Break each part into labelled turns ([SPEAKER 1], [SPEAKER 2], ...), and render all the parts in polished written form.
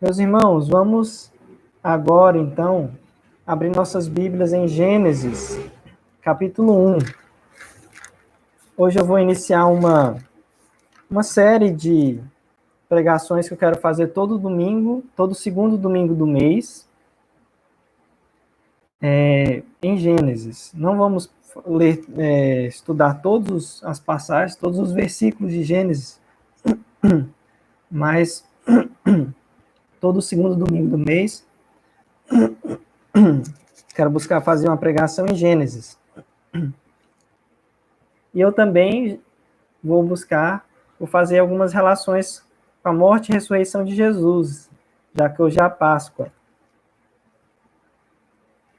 [SPEAKER 1] Meus irmãos, vamos agora, então, abrir nossas Bíblias em Gênesis, capítulo 1. Hoje eu vou iniciar uma série de pregações que eu quero fazer todo domingo, todo segundo domingo do mês, em Gênesis. Não vamos ler, estudar todas as passagens, todos os versículos de Gênesis, mas todo segundo domingo do mês, quero buscar fazer uma pregação em Gênesis. E eu também vou fazer algumas relações com a morte e ressurreição de Jesus, já que hoje é a Páscoa.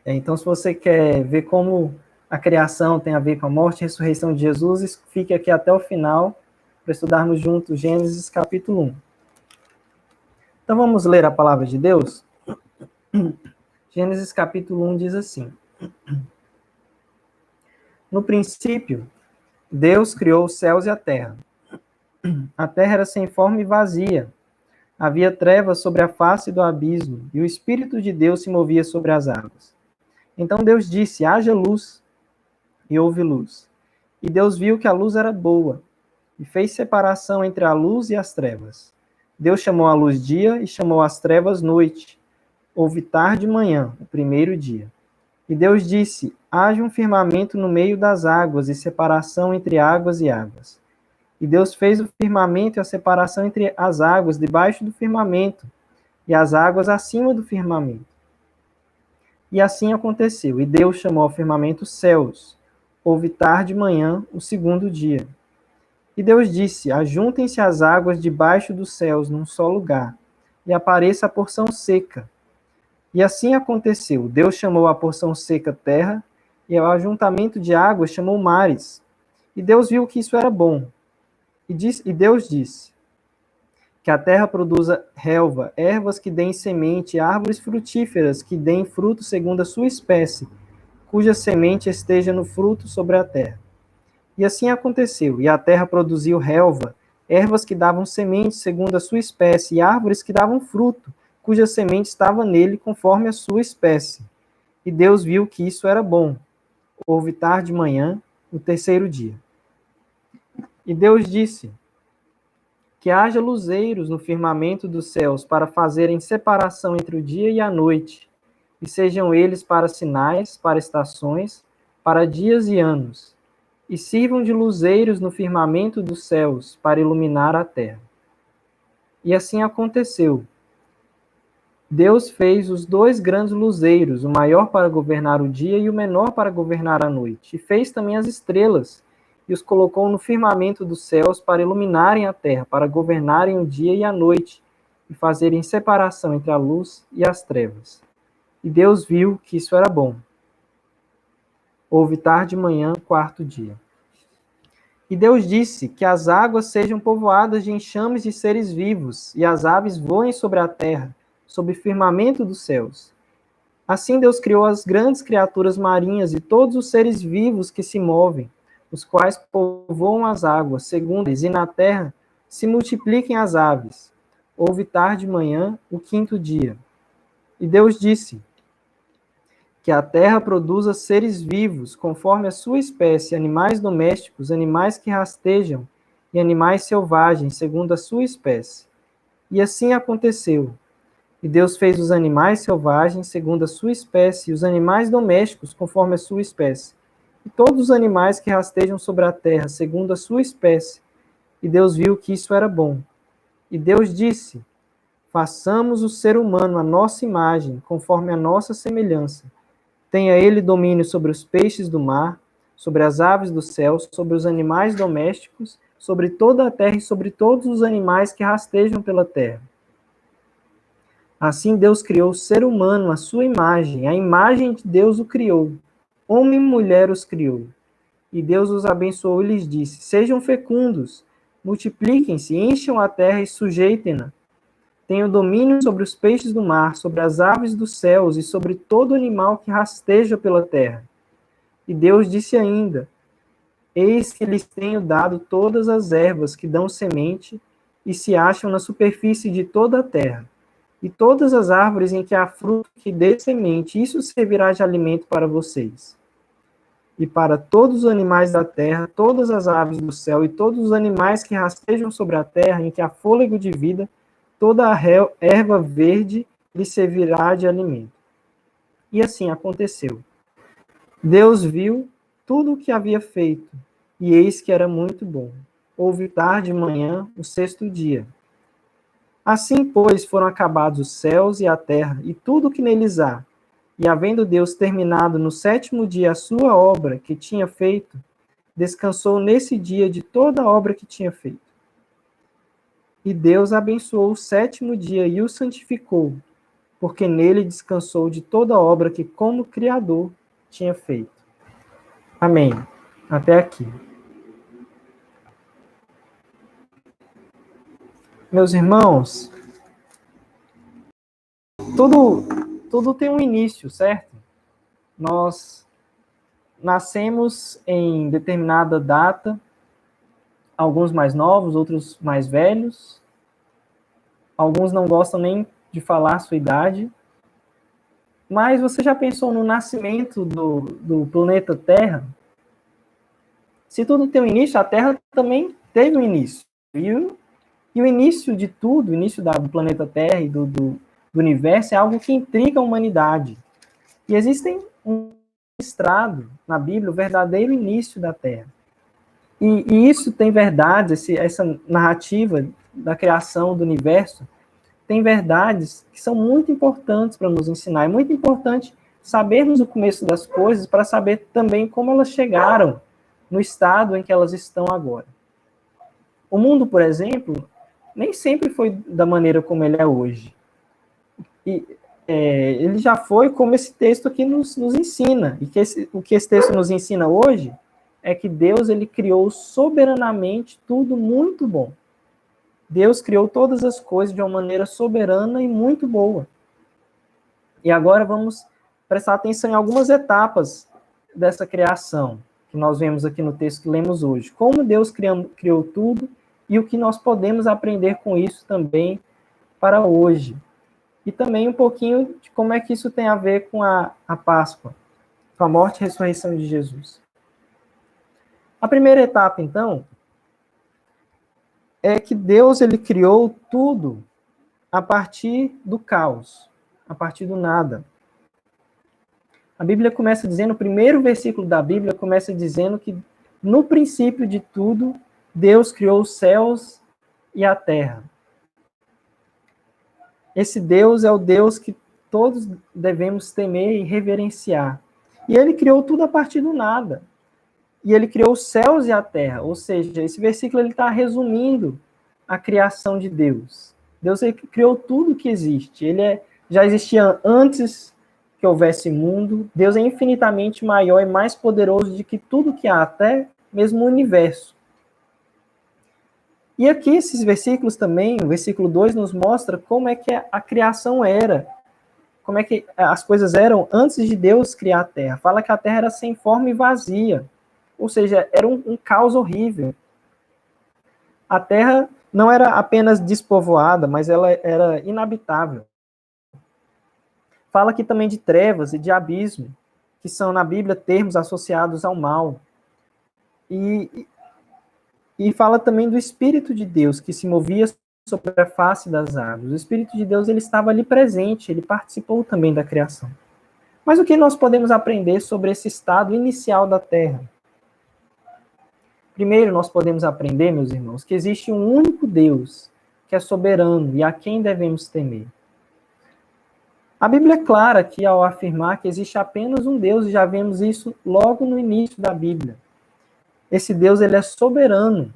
[SPEAKER 1] Então, se você quer ver como a criação tem a ver com a morte e ressurreição de Jesus, fique aqui até o final para estudarmos juntos Gênesis capítulo 1. Então, vamos ler a palavra de Deus? Gênesis capítulo 1 diz assim: No princípio, Deus criou os céus e a terra. A terra era sem forma e vazia. Havia trevas sobre a face do abismo, e o Espírito de Deus se movia sobre as águas. Então Deus disse: haja luz, e houve luz. E Deus viu que a luz era boa, e fez separação entre a luz e as trevas. Deus chamou a luz dia, e chamou as trevas noite. Houve tarde e manhã, o primeiro dia. E Deus disse: haja um firmamento no meio das águas, e separação entre águas e águas. E Deus fez o firmamento e a separação entre as águas debaixo do firmamento, e as águas acima do firmamento. E assim aconteceu. E Deus chamou ao firmamento céus. Houve tarde e manhã, o segundo dia. E Deus disse: ajuntem-se as águas debaixo dos céus num só lugar, e apareça a porção seca. E assim aconteceu. Deus chamou a porção seca terra, e ao ajuntamento de águas chamou mares. E Deus viu que isso era bom. E Deus disse: que a terra produza relva, ervas que deem semente, árvores frutíferas que deem fruto segundo a sua espécie, cuja semente esteja no fruto sobre a terra. E assim aconteceu, e a terra produziu relva, ervas que davam semente segundo a sua espécie, e árvores que davam fruto, cuja semente estava nele conforme a sua espécie. E Deus viu que isso era bom. Houve tarde e manhã, o terceiro dia. E Deus disse: que haja luzeiros no firmamento dos céus para fazerem separação entre o dia e a noite, e sejam eles para sinais, para estações, para dias e anos, e sirvam de luzeiros no firmamento dos céus para iluminar a terra. E assim aconteceu. Deus fez os dois grandes luzeiros, o maior para governar o dia e o menor para governar a noite, e fez também as estrelas, e os colocou no firmamento dos céus para iluminarem a terra, para governarem o dia e a noite, e fazerem separação entre a luz e as trevas. E Deus viu que isso era bom. Houve tarde e manhã, quarto dia. E Deus disse: que as águas sejam povoadas de enxames de seres vivos, e as aves voem sobre a terra, sob o firmamento dos céus. Assim Deus criou as grandes criaturas marinhas e todos os seres vivos que se movem, os quais povoam as águas, segundo eles, e na terra se multipliquem as aves. Houve tarde e manhã, o quinto dia. E Deus disse: que a terra produza seres vivos, conforme a sua espécie, animais domésticos, animais que rastejam, e animais selvagens, segundo a sua espécie. E assim aconteceu. E Deus fez os animais selvagens, segundo a sua espécie, e os animais domésticos, conforme a sua espécie. E todos os animais que rastejam sobre a terra, segundo a sua espécie. E Deus viu que isso era bom. E Deus disse: façamos o ser humano à nossa imagem, conforme a nossa semelhança. Tenha ele domínio sobre os peixes do mar, sobre as aves do céu, sobre os animais domésticos, sobre toda a terra e sobre todos os animais que rastejam pela terra. Assim Deus criou o ser humano à sua imagem, a imagem de Deus o criou. Homem e mulher os criou. E Deus os abençoou e lhes disse: sejam fecundos, multipliquem-se, encham a terra e sujeitem-na. Tenham domínio sobre os peixes do mar, sobre as aves dos céus e sobre todo animal que rasteja pela terra. E Deus disse ainda: eis que lhes tenho dado todas as ervas que dão semente e se acham na superfície de toda a terra, e todas as árvores em que há fruto que dê semente, isso servirá de alimento para vocês. E para todos os animais da terra, todas as aves do céu e todos os animais que rastejam sobre a terra, em que há fôlego de vida, toda a erva verde lhe servirá de alimento. E assim aconteceu. Deus viu tudo o que havia feito, e eis que era muito bom. Houve tarde e manhã, o sexto dia. Assim, pois, foram acabados os céus e a terra, e tudo o que neles há. E havendo Deus terminado no sétimo dia a sua obra que tinha feito, descansou nesse dia de toda a obra que tinha feito. E Deus abençoou o sétimo dia e o santificou, porque nele descansou de toda a obra que, como Criador, tinha feito. Amém. Até aqui. Meus irmãos, tudo tem um início, certo? Nós nascemos em determinada data, alguns mais novos, outros mais velhos. Alguns não gostam nem de falar a sua idade. Mas você já pensou no nascimento do planeta Terra? Se tudo tem um início, a Terra também teve um início. E o início de tudo, o início do planeta Terra e do universo, é algo que intriga a humanidade. E existem um registrado na Bíblia o verdadeiro início da Terra. E isso tem verdades, essa narrativa da criação do universo, tem verdades que são muito importantes para nos ensinar. É muito importante sabermos o começo das coisas para saber também como elas chegaram no estado em que elas estão agora. O mundo, por exemplo, nem sempre foi da maneira como ele é hoje. E ele já foi como esse texto aqui nos ensina. E o que esse texto nos ensina hoje é que Deus ele criou soberanamente tudo muito bom. Deus criou todas as coisas de uma maneira soberana e muito boa. E agora vamos prestar atenção em algumas etapas dessa criação, que nós vemos aqui no texto que lemos hoje. Como Deus criou tudo e o que nós podemos aprender com isso também para hoje. E também um pouquinho de como é que isso tem a ver com a Páscoa, com a morte e ressurreição de Jesus. A primeira etapa, então, é que Deus ele criou tudo a partir do caos, a partir do nada. A Bíblia começa dizendo, o primeiro versículo da Bíblia começa dizendo que no princípio de tudo, Deus criou os céus e a terra. Esse Deus é o Deus que todos devemos temer e reverenciar. E ele criou tudo a partir do nada. E ele criou os céus e a terra. Ou seja, esse versículo está resumindo a criação de Deus. Deus ele criou tudo que existe. Já existia antes que houvesse mundo. Deus é infinitamente maior e mais poderoso do que tudo que há, até mesmo o universo. E aqui esses versículos também, o versículo 2 nos mostra como é que a criação era, como é que as coisas eram antes de Deus criar a terra. Fala que a terra era sem forma e vazia. Ou seja, era um caos horrível. A terra não era apenas despovoada, mas ela era inabitável. Fala aqui também de trevas e de abismo, que são, na Bíblia, termos associados ao mal. E fala também do Espírito de Deus, que se movia sobre a face das águas. O Espírito de Deus ele estava ali presente, ele participou também da criação. Mas o que nós podemos aprender sobre esse estado inicial da Terra? Primeiro, nós podemos aprender, meus irmãos, que existe um único Deus, que é soberano e a quem devemos temer. A Bíblia é clara aqui ao afirmar que existe apenas um Deus, e já vemos isso logo no início da Bíblia. Esse Deus, ele é soberano.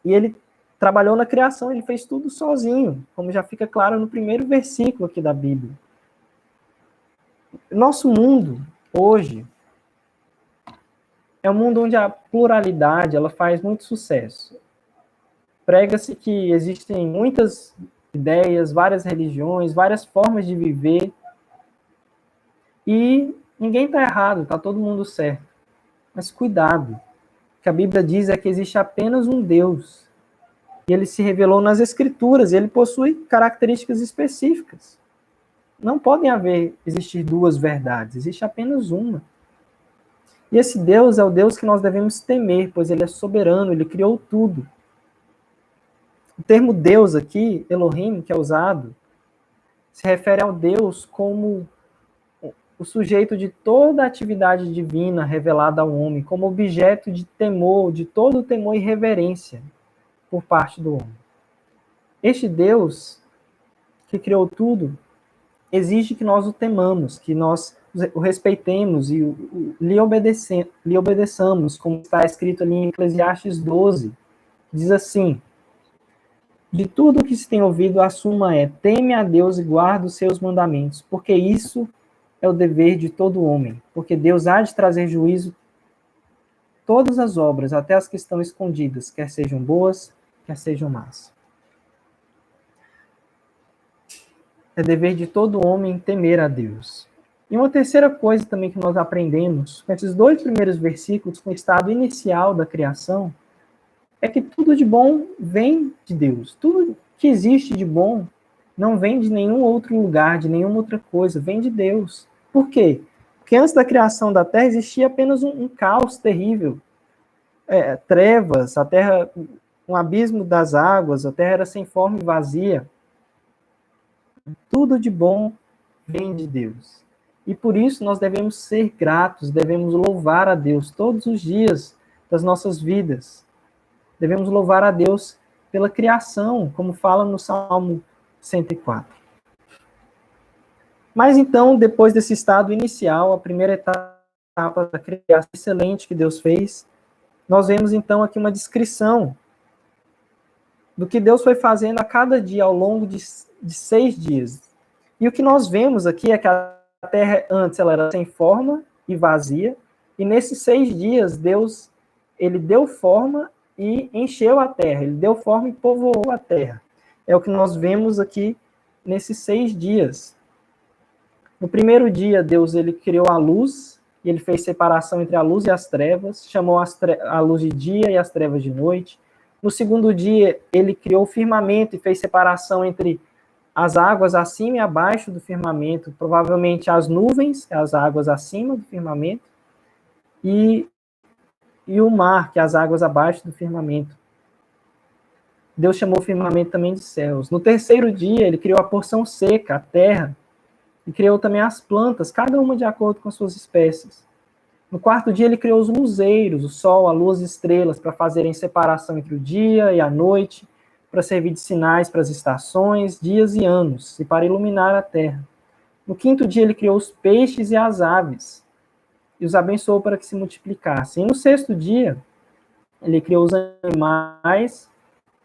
[SPEAKER 1] E ele trabalhou na criação, ele fez tudo sozinho, como já fica claro no primeiro versículo aqui da Bíblia. Nosso mundo, hoje, é um mundo onde a pluralidade ela faz muito sucesso. Prega-se que existem muitas ideias, várias religiões, várias formas de viver, e ninguém está errado, está todo mundo certo. Mas cuidado, o que a Bíblia diz é que existe apenas um Deus, E ele se revelou nas Escrituras, e ele possui características específicas. Não podem existir duas verdades, existe apenas uma. E esse Deus é o Deus que nós devemos temer, pois ele é soberano, ele criou tudo. O termo Deus aqui, Elohim, que é usado, se refere ao Deus como o sujeito de toda a atividade divina revelada ao homem, como objeto de temor, de todo temor e reverência por parte do homem. Este Deus, que criou tudo, exige que nós o temamos, que nós o respeitemos e lhe obedeçamos, como está escrito ali em Eclesiastes 12. Diz assim: de tudo que se tem ouvido, a suma é: teme a Deus e guarda os seus mandamentos, porque isso é o dever de todo homem, porque Deus há de trazer juízo todas as obras, até as que estão escondidas, quer sejam boas, quer sejam más. É dever de todo homem temer a Deus. E uma terceira coisa também que nós aprendemos com esses dois primeiros versículos, com o estado inicial da criação, é que tudo de bom vem de Deus. Tudo que existe de bom não vem de nenhum outro lugar, de nenhuma outra coisa, vem de Deus. Por quê? Porque antes da criação da Terra existia apenas um caos terrível. Trevas, a Terra, um abismo das águas, a Terra era sem forma e vazia. Tudo de bom vem de Deus. E por isso nós devemos ser gratos, devemos louvar a Deus todos os dias das nossas vidas. Devemos louvar a Deus pela criação, como fala no Salmo 104. Mas então, depois desse estado inicial, a primeira etapa da criação excelente que Deus fez, nós vemos então aqui uma descrição do que Deus foi fazendo a cada dia ao longo de 6 dias. E o que nós vemos aqui é que a terra antes ela era sem forma e vazia, e nesses 6 dias Deus ele deu forma e encheu a terra, ele deu forma e povoou a terra. É o que nós vemos aqui nesses 6 dias. No primeiro dia, Deus ele criou a luz, e ele fez separação entre a luz e as trevas, chamou a luz de dia e as trevas de noite. No segundo dia, ele criou o firmamento e fez separação entre as águas acima e abaixo do firmamento, provavelmente as nuvens, as águas acima do firmamento, e o mar, que é as águas abaixo do firmamento. Deus chamou o firmamento também de céus. No terceiro dia, ele criou a porção seca, a terra, e criou também as plantas, cada uma de acordo com suas espécies. No quarto dia, ele criou os luzeiros, o sol, a lua, as estrelas, para fazerem separação entre o dia e a noite, para servir de sinais para as estações, dias e anos, e para iluminar a terra. No quinto dia, ele criou os peixes e as aves, e os abençoou para que se multiplicassem. E no sexto dia, ele criou os animais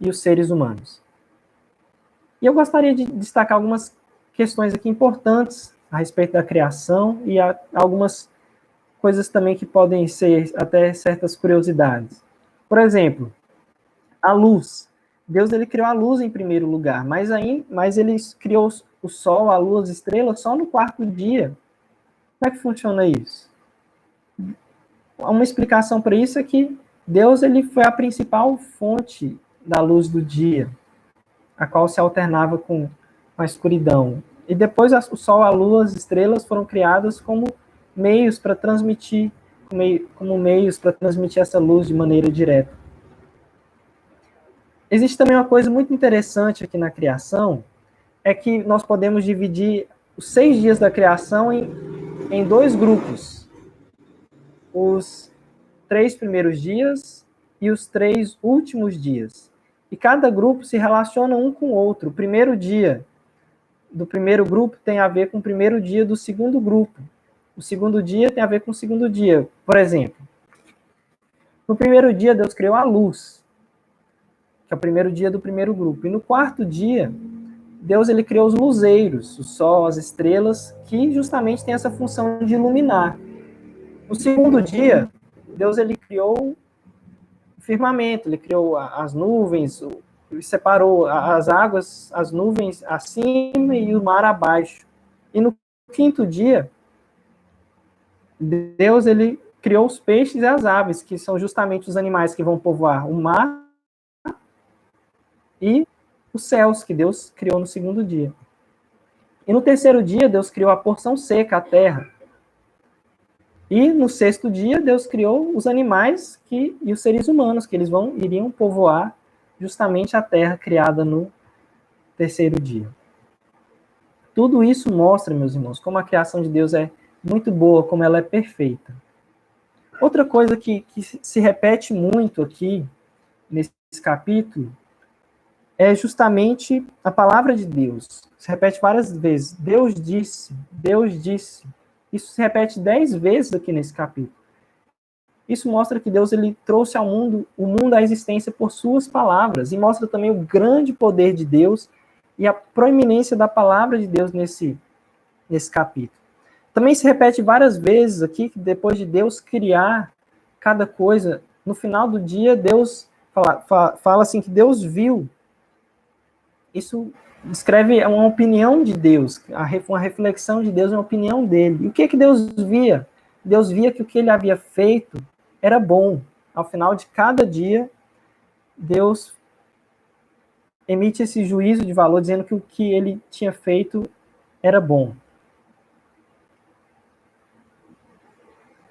[SPEAKER 1] e os seres humanos. E eu gostaria de destacar algumas questões aqui importantes a respeito da criação e algumas coisas também que podem ser até certas curiosidades. Por exemplo, a luz. Deus ele criou a luz em primeiro lugar, mas ele criou o sol, a lua, as estrelas só no quarto dia. Como é que funciona isso? Uma explicação para isso é que Deus ele foi a principal fonte da luz do dia, a qual se alternava com a escuridão. E depois o sol, a lua, as estrelas foram criadas como meios para transmitir, como meios para transmitir essa luz de maneira direta. Existe também uma coisa muito interessante aqui na criação, é que nós podemos dividir os 6 dias da criação em 2 grupos. Os 3 primeiros dias e os 3 últimos dias. E cada grupo se relaciona um com o outro. O primeiro dia do primeiro grupo tem a ver com o primeiro dia do segundo grupo. O segundo dia tem a ver com o segundo dia. Por exemplo, no primeiro dia Deus criou a luz, que é o primeiro dia do primeiro grupo. E no quarto dia, Deus ele criou os luzeiros, o sol, as estrelas, que justamente tem essa função de iluminar. No segundo dia, Deus ele criou o firmamento, ele criou as nuvens, ele separou as águas, as nuvens acima e o mar abaixo. E no quinto dia, Deus ele criou os peixes e as aves, que são justamente os animais que vão povoar o mar e os céus, que Deus criou no segundo dia. E no terceiro dia, Deus criou a porção seca, a terra. E no sexto dia, Deus criou os animais e os seres humanos, que eles iriam povoar justamente a terra criada no terceiro dia. Tudo isso mostra, meus irmãos, como a criação de Deus é muito boa, como ela é perfeita. Outra coisa que se repete muito aqui, nesse capítulo, é justamente a palavra de Deus. Se repete várias vezes. Deus disse, Deus disse. Isso se repete 10 vezes aqui nesse capítulo. Isso mostra que Deus ele trouxe ao mundo, o mundo à existência por suas palavras, e mostra também o grande poder de Deus e a proeminência da palavra de Deus nesse capítulo. Também se repete várias vezes aqui que depois de Deus criar cada coisa, no final do dia, Deus fala assim que Deus viu. Isso descreve uma opinião de Deus, uma reflexão de Deus, uma opinião dele. E o que Deus via? Deus via que o que ele havia feito era bom. Ao final de cada dia, Deus emite esse juízo de valor, dizendo que o que ele tinha feito era bom.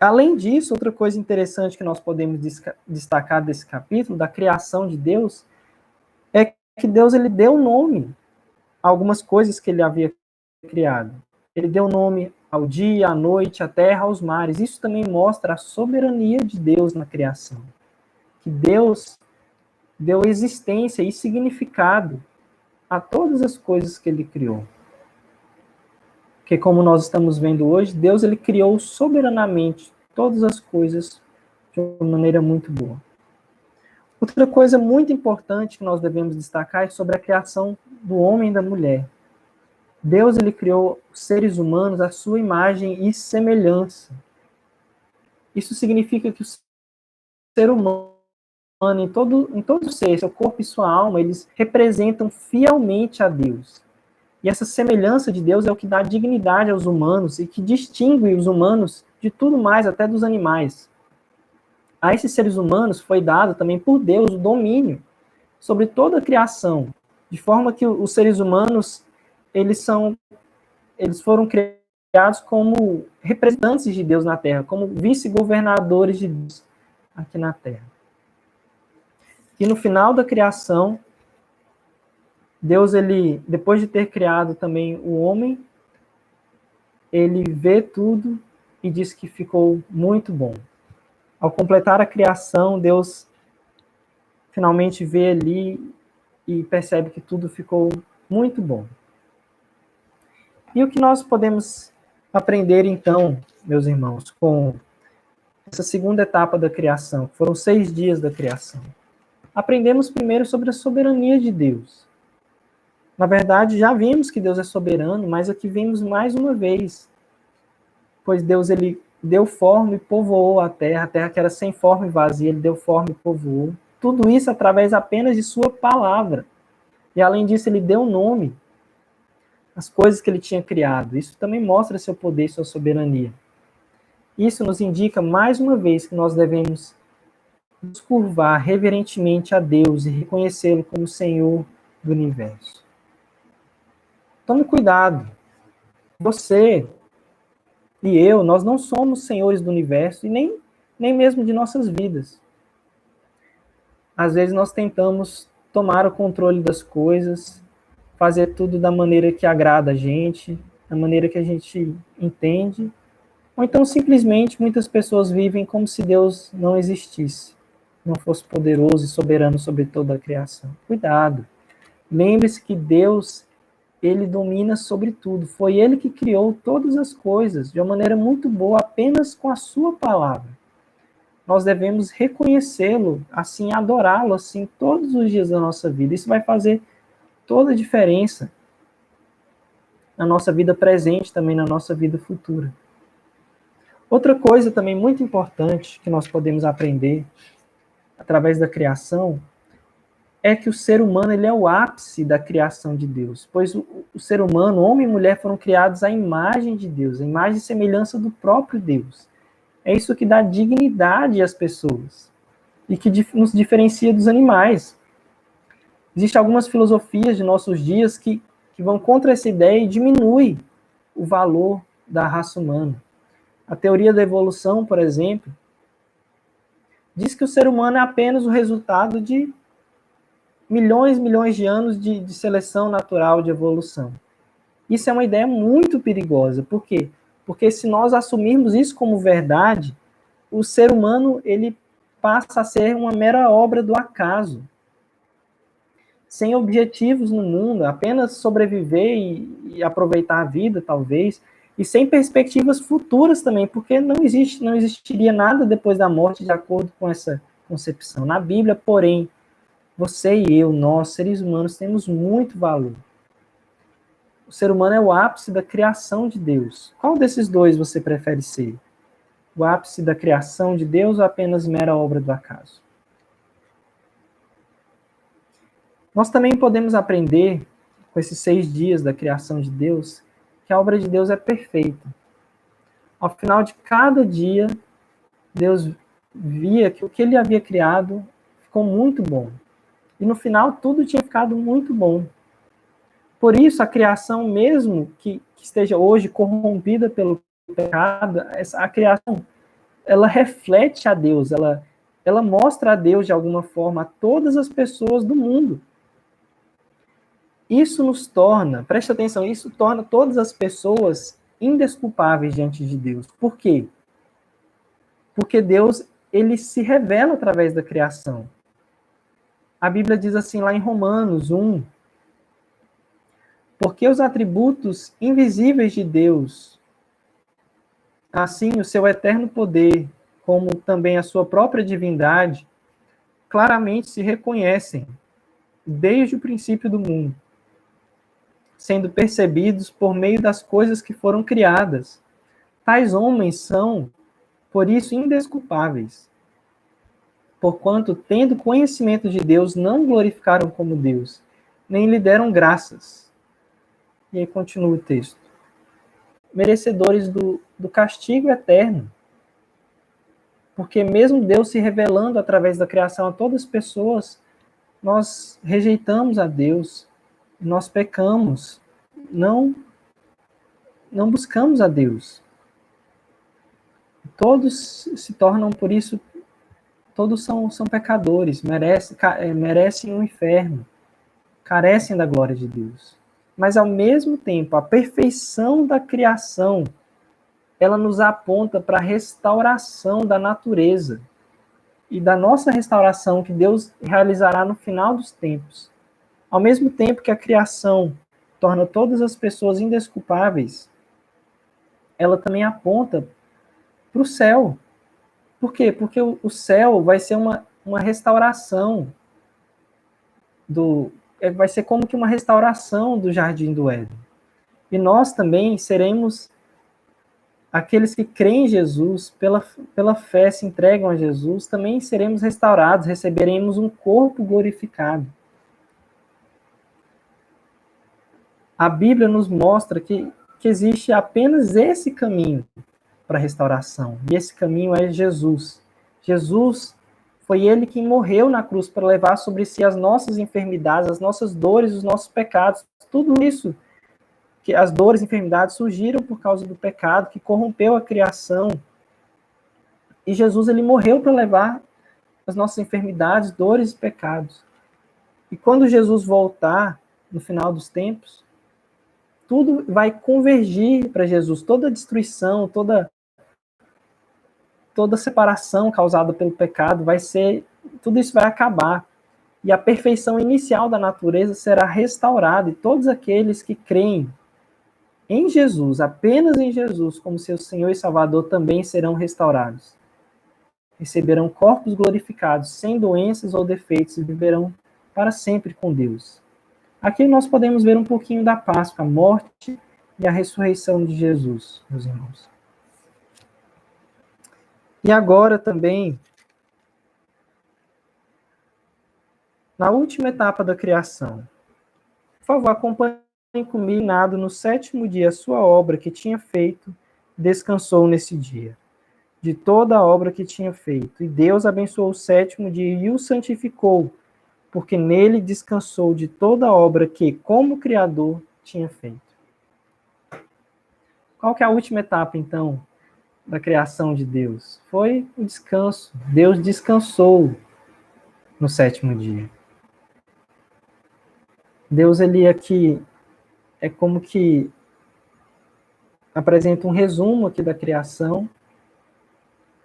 [SPEAKER 1] Além disso, outra coisa interessante que nós podemos destacar desse capítulo, da criação de Deus, é que Deus ele deu nome a algumas coisas que ele havia criado. Ele deu nome ao dia, à noite, à terra, aos mares. Isso também mostra a soberania de Deus na criação. Que Deus deu existência e significado a todas as coisas que ele criou. Porque como nós estamos vendo hoje, Deus ele criou soberanamente todas as coisas de uma maneira muito boa. Outra coisa muito importante que nós devemos destacar é sobre a criação do homem e da mulher. Deus ele criou seres humanos à sua imagem e semelhança. Isso significa que o ser humano, em todo o ser, seu corpo e sua alma, eles representam fielmente a Deus. E essa semelhança de Deus é o que dá dignidade aos humanos e que distingue os humanos de tudo mais, até dos animais. A esses seres humanos foi dado também por Deus o domínio sobre toda a criação, de forma que os seres humanos eles foram criados como representantes de Deus na Terra, como vice-governadores de Deus aqui na Terra. E no final da criação, Deus, ele, depois de ter criado também o homem, ele vê tudo e diz que ficou muito bom. Ao completar a criação, Deus finalmente vê ali e percebe que tudo ficou muito bom. E o que nós podemos aprender, então, meus irmãos, com essa segunda etapa da criação, que foram 6 dias da criação? Aprendemos primeiro sobre a soberania de Deus. Na verdade, já vimos que Deus é soberano, mas aqui vimos mais uma vez, pois Deus ele deu forma e povoou a terra que era sem forma e vazia, ele deu forma e povoou. Tudo isso através apenas de sua palavra. E além disso, ele deu nome às coisas que ele tinha criado. Isso também mostra seu poder e sua soberania. Isso nos indica mais uma vez que nós devemos nos curvar reverentemente a Deus e reconhecê-lo como Senhor do universo. Tome cuidado. Você e eu, nós não somos senhores do universo e nem mesmo de nossas vidas. Às vezes nós tentamos tomar o controle das coisas, fazer tudo da maneira que agrada a gente, da maneira que a gente entende, ou então simplesmente muitas pessoas vivem como se Deus não existisse, não fosse poderoso e soberano sobre toda a criação. Cuidado. Lembre-se que Deus ele domina sobre tudo. Foi ele que criou todas as coisas de uma maneira muito boa, apenas com a sua palavra. Nós devemos reconhecê-lo, assim, adorá-lo, assim, todos os dias da nossa vida. Isso vai fazer toda a diferença na nossa vida presente, também na nossa vida futura. Outra coisa também muito importante que nós podemos aprender através da criação é que o ser humano ele é o ápice da criação de Deus, pois o ser humano, homem e mulher, foram criados à imagem de Deus, à imagem e semelhança do próprio Deus. É isso que dá dignidade às pessoas e que nos diferencia dos animais. Existem algumas filosofias de nossos dias que vão contra essa ideia e diminuem o valor da raça humana. A teoria da evolução, por exemplo, diz que o ser humano é apenas o resultado de milhões de anos de seleção natural, de evolução. Isso é uma ideia muito perigosa. Por quê? Porque se nós assumirmos isso como verdade, o ser humano ele passa a ser uma mera obra do acaso, sem objetivos no mundo, apenas sobreviver e aproveitar a vida, talvez, e sem perspectivas futuras também, porque não existiria nada depois da morte, de acordo com essa concepção. Na Bíblia, porém, você e eu, nós, seres humanos, temos muito valor. O ser humano é o ápice da criação de Deus. Qual desses dois você prefere ser? O ápice da criação de Deus ou apenas mera obra do acaso? Nós também podemos aprender, com esses 6 dias da criação de Deus, que a obra de Deus é perfeita. Ao final de cada dia, Deus via que o que ele havia criado ficou muito bom. E no final, tudo tinha ficado muito bom. Por isso, a criação, mesmo que esteja hoje corrompida pelo pecado, a criação, ela reflete a Deus, ela mostra a Deus, de alguma forma, a todas as pessoas do mundo. Isso nos torna, preste atenção, isso torna todas as pessoas indesculpáveis diante de Deus. Por quê? Porque Deus, ele se revela através da criação. A Bíblia diz assim lá em Romanos 1, porque os atributos invisíveis de Deus, assim o seu eterno poder, como também a sua própria divindade, claramente se reconhecem desde o princípio do mundo, sendo percebidos por meio das coisas que foram criadas. Tais homens são, por isso, indesculpáveis, porquanto, tendo conhecimento de Deus, não glorificaram como Deus, nem lhe deram graças. E aí continua o texto. Merecedores do castigo eterno. Porque mesmo Deus se revelando através da criação a todas as pessoas, nós rejeitamos a Deus, nós pecamos, não buscamos a Deus. Todos se tornam, por isso, todos são pecadores, merecem o inferno, carecem da glória de Deus. Mas, ao mesmo tempo, a perfeição da criação, ela nos aponta para a restauração da natureza e da nossa restauração que Deus realizará no final dos tempos. Ao mesmo tempo que a criação torna todas as pessoas indesculpáveis, ela também aponta para o céu. Por quê? Porque o céu vai ser uma restauração vai ser como que uma restauração do Jardim do Éden. E nós também seremos aqueles que creem em Jesus, pela fé se entregam a Jesus, também seremos restaurados, receberemos um corpo glorificado. A Bíblia nos mostra que existe apenas esse caminho para a restauração, e esse caminho é Jesus. Jesus foi ele quem morreu na cruz para levar sobre si as nossas enfermidades, as nossas dores, os nossos pecados. Tudo isso, que as dores e enfermidades surgiram por causa do pecado, que corrompeu a criação. E Jesus, ele morreu para levar as nossas enfermidades, dores e pecados. E quando Jesus voltar, no final dos tempos, tudo vai convergir para Jesus. Toda destruição, toda separação causada pelo pecado tudo isso vai acabar. E a perfeição inicial da natureza será restaurada. E todos aqueles que creem em Jesus, apenas em Jesus, como seu Senhor e Salvador, também serão restaurados. Receberão corpos glorificados, sem doenças ou defeitos, e viverão para sempre com Deus. Aqui nós podemos ver um pouquinho da Páscoa, a morte e a ressurreição de Jesus, meus irmãos. E agora também, na última etapa da criação, por favor, acompanhem comigo. No 7º dia, a sua obra que tinha feito, descansou nesse dia, de toda a obra que tinha feito. E Deus abençoou o 7º dia e o santificou, porque nele descansou de toda a obra que, como Criador, tinha feito. Qual que é a última etapa, então, da criação de Deus? Foi o descanso. Deus descansou no sétimo dia. Deus, ele aqui, é como que apresenta um resumo aqui da criação,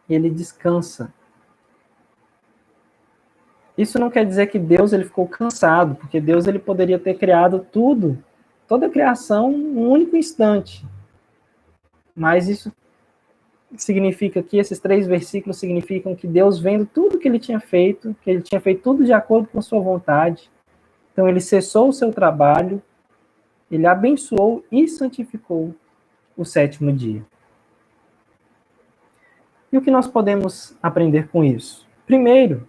[SPEAKER 1] e ele descansa. Isso não quer dizer que Deus ele ficou cansado, porque Deus ele poderia ter criado tudo, toda a criação, num único instante. Mas isso significa que esses 3 versículos significam que Deus, vendo tudo que ele tinha feito, que ele tinha feito tudo de acordo com sua vontade, então ele cessou o seu trabalho, ele abençoou e santificou o sétimo dia. E o que nós podemos aprender com isso? Primeiro,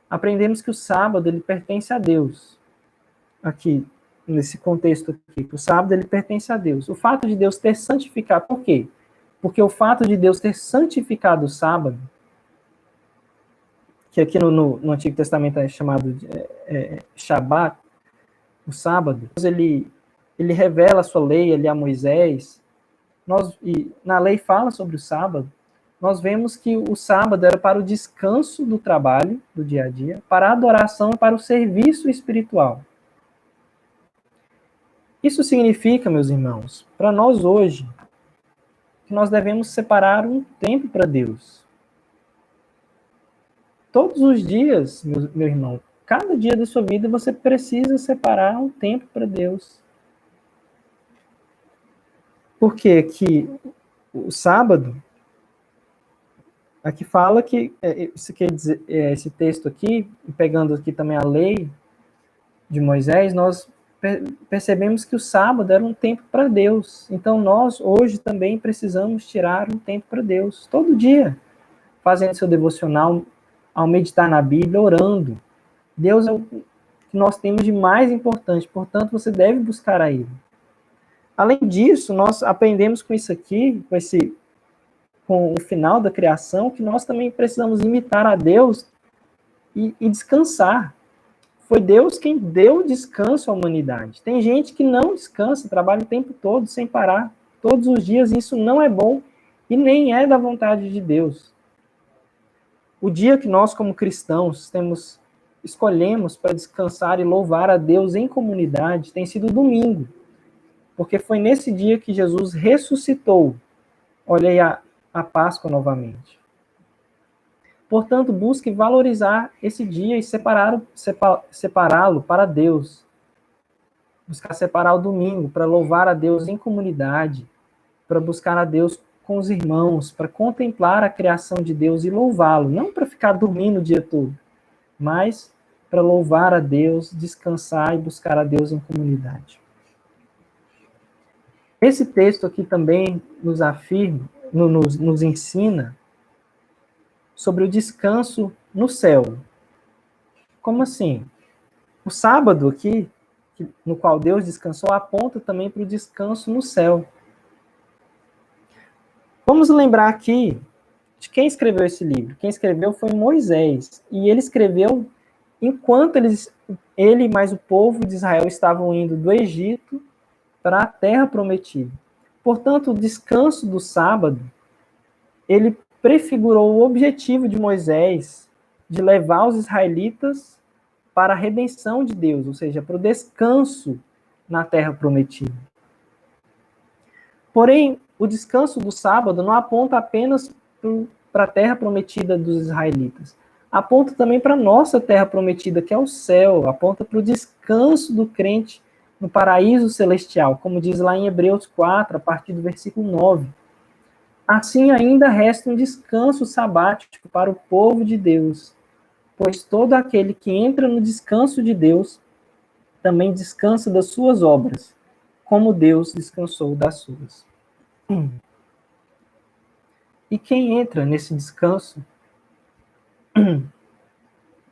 [SPEAKER 1] aprendemos que o sábado ele pertence a Deus. Aqui, nesse contexto aqui, que o sábado ele pertence a Deus. O fato de Deus ter santificado, por quê? Porque o fato de Deus ter santificado o sábado, que aqui no Antigo Testamento é chamado de Shabat, o sábado, ele revela a sua lei ali a Moisés, e na lei fala sobre o sábado, nós vemos que o sábado era para o descanso do trabalho, do dia a dia, para a adoração e para o serviço espiritual. Isso significa, meus irmãos, para nós hoje, que nós devemos separar um tempo para Deus. Todos os dias, meu irmão, cada dia da sua vida você precisa separar um tempo para Deus. Porque que o sábado, aqui fala que, isso quer dizer, esse texto aqui, pegando aqui também a lei de Moisés, nós percebemos que o sábado era um tempo para Deus. Então nós, hoje, também precisamos tirar um tempo para Deus, todo dia, fazendo seu devocional, ao meditar na Bíblia, orando. Deus é o que nós temos de mais importante, portanto, você deve buscar a Ele. Além disso, nós aprendemos com isso aqui, com o final da criação, que nós também precisamos imitar a Deus e descansar. Foi Deus quem deu descanso à humanidade. Tem gente que não descansa, trabalha o tempo todo, sem parar, todos os dias, e isso não é bom e nem é da vontade de Deus. O dia que nós, como cristãos, escolhemos para descansar e louvar a Deus em comunidade tem sido domingo, porque foi nesse dia que Jesus ressuscitou. Olha aí a Páscoa novamente. Portanto, busque valorizar esse dia e separá-lo para Deus. Buscar separar o domingo para louvar a Deus em comunidade, para buscar a Deus com os irmãos, para contemplar a criação de Deus e louvá-lo, não para ficar dormindo o dia todo, mas para louvar a Deus, descansar e buscar a Deus em comunidade. Esse texto aqui também nos afirma, nos ensina sobre o descanso no céu. Como assim? O sábado aqui, no qual Deus descansou, aponta também para o descanso no céu. Vamos lembrar aqui de quem escreveu esse livro. Quem escreveu foi Moisés. E ele escreveu enquanto ele mais o povo de Israel estavam indo do Egito para a terra prometida. Portanto, o descanso do sábado, ele prefigurou o objetivo de Moisés de levar os israelitas para a redenção de Deus, ou seja, para o descanso na terra prometida. Porém, o descanso do sábado não aponta apenas para a terra prometida dos israelitas. Aponta também para a nossa terra prometida, que é o céu. Aponta para o descanso do crente no paraíso celestial, como diz lá em Hebreus 4, a partir do versículo 9. Assim ainda resta um descanso sabático para o povo de Deus, pois todo aquele que entra no descanso de Deus também descansa das suas obras, como Deus descansou das suas. E quem entra nesse descanso,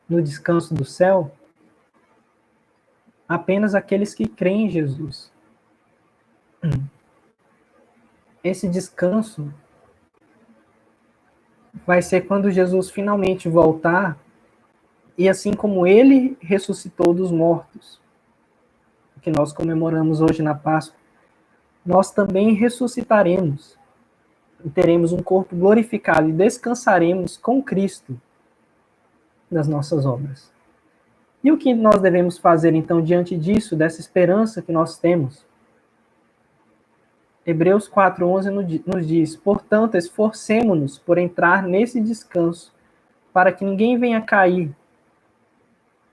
[SPEAKER 1] no descanso do céu? Apenas aqueles que creem em Jesus. Esse descanso vai ser quando Jesus finalmente voltar E assim como ele ressuscitou dos mortos, que nós comemoramos hoje na Páscoa, nós também ressuscitaremos e teremos um corpo glorificado e descansaremos com Cristo das nossas obras. E o que nós devemos fazer, então, diante disso, dessa esperança que nós temos? Hebreus 4:11 nos diz: portanto, esforcemo-nos por entrar nesse descanso, para que ninguém venha cair,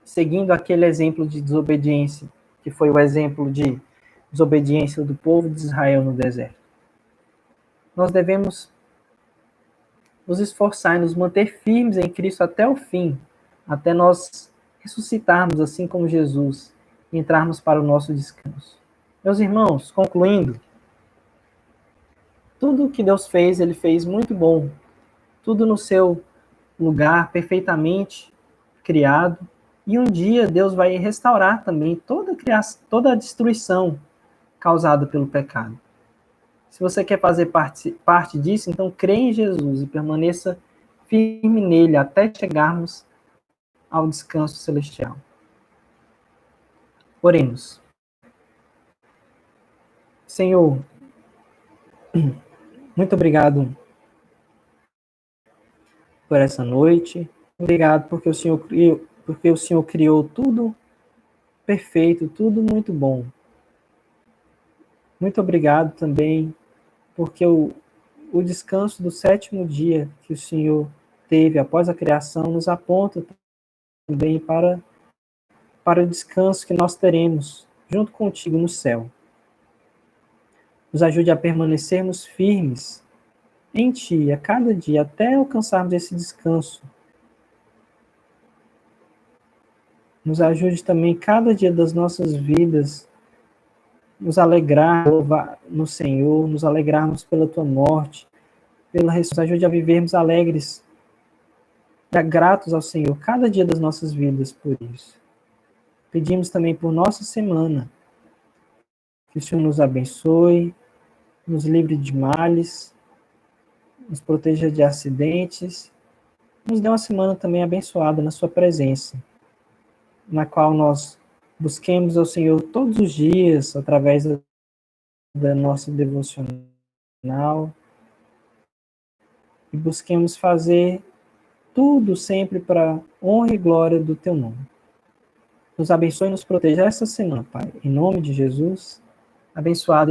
[SPEAKER 1] seguindo aquele exemplo de desobediência, que foi o exemplo de desobediência do povo de Israel no deserto. Nós devemos nos esforçar e nos manter firmes em Cristo até o fim, até nós ressuscitarmos assim como Jesus e entrarmos para o nosso descanso. Meus irmãos, concluindo, tudo o que Deus fez, Ele fez muito bom. Tudo no seu lugar, perfeitamente criado. E um dia Deus vai restaurar também toda a destruição causada pelo pecado. Se você quer fazer parte disso, então crê em Jesus e permaneça firme nele até chegarmos ao descanso celestial. Oremos. Senhor, muito obrigado por essa noite. Obrigado porque o Senhor criou tudo perfeito, tudo muito bom. Muito obrigado também porque o descanso do sétimo dia que o Senhor teve após a criação nos aponta também para o descanso que nós teremos junto contigo no céu. Nos ajude a permanecermos firmes em Ti a cada dia até alcançarmos esse descanso. Nos ajude também cada dia das nossas vidas nos alegrar no Senhor, nos alegrarmos pela Tua morte, nos ajude a vivermos alegres, gratos ao Senhor cada dia das nossas vidas por isso. Pedimos também por nossa semana, que o Senhor nos abençoe, nos livre de males, nos proteja de acidentes, nos dê uma semana também abençoada na sua presença, na qual nós busquemos ao Senhor todos os dias, através da nossa devocional, e busquemos fazer tudo sempre para honra e glória do Teu nome. Nos abençoe e nos proteja essa semana, Pai. Em nome de Jesus, abençoado em